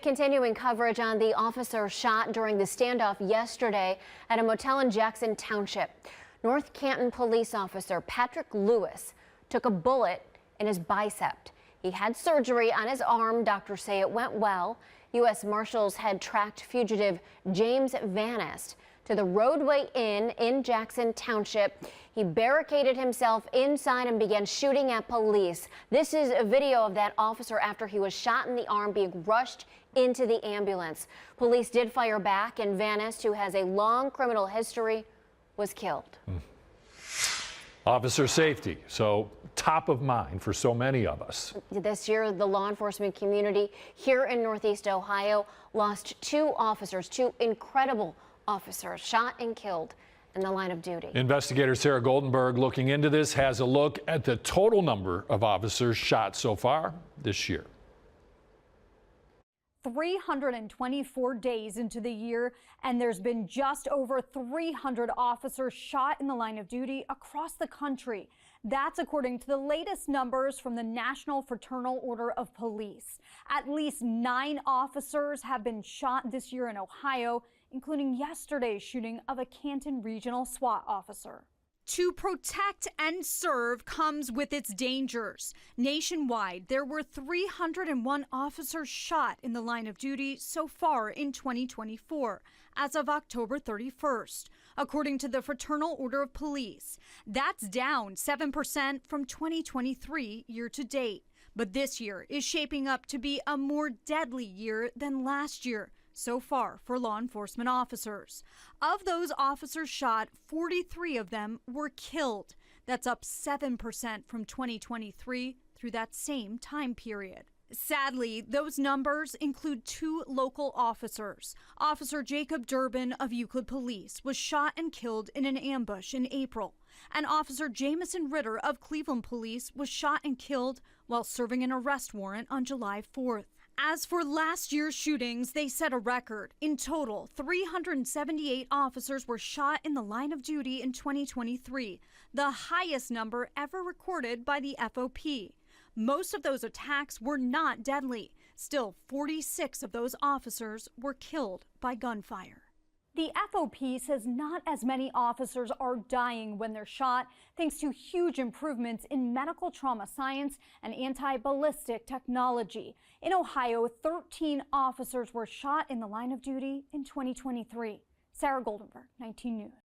Continuing coverage on the officer shot during the standoff yesterday at a motel in Jackson Township. North Canton police officer Patrick Lewis took a bullet in his bicep. He had surgery on his arm. Doctors say it went well. U.S. Marshals had tracked fugitive James Vanist to the Roadway Inn in Jackson Township. He barricaded himself inside and began shooting at police. This is a video of that officer after he was shot in the arm being rushed into the ambulance. Police did fire back, and Vanist, who has a long criminal history, was killed. Officer safety, so top of mind for so many of us. This year, the law enforcement community here in Northeast Ohio lost two officers, two incredible officers shot and killed in the line of duty. Investigator Sarah Goldenberg, looking into this, has a look at the total number of officers shot so far this year. 324 days into the year, and there's been just over 300 officers shot in the line of duty across the country. That's according to the latest numbers from the National Fraternal Order of Police. At least 9 officers have been shot this year in Ohio, including yesterday's shooting of a Canton Regional SWAT officer. To protect and serve comes with its dangers. Nationwide, there were 301 officers shot in the line of duty so far in 2024, as of October 31st, according to the Fraternal Order of Police. That's down 7% from 2023 year to date. But this year is shaping up to be a more deadly year than last year so far for law enforcement officers. Of those officers shot, 43 of them were killed. That's up 7% from 2023 through that same time period. Sadly, those numbers include 2 local officers. Officer Jacob Durbin of Euclid Police was shot and killed in an ambush in April. And Officer Jamison Ritter of Cleveland Police was shot and killed while serving an arrest warrant on July 4th. As for last year's shootings, they set a record. In total, 378 officers were shot in the line of duty in 2023, the highest number ever recorded by the FOP. Most of those attacks were not deadly. Still, 46 of those officers were killed by gunfire. The FOP says not as many officers are dying when they're shot, thanks to huge improvements in medical trauma science and anti-ballistic technology. In Ohio, 13 officers were shot in the line of duty in 2023. Sarah Goldenberg, 19 News.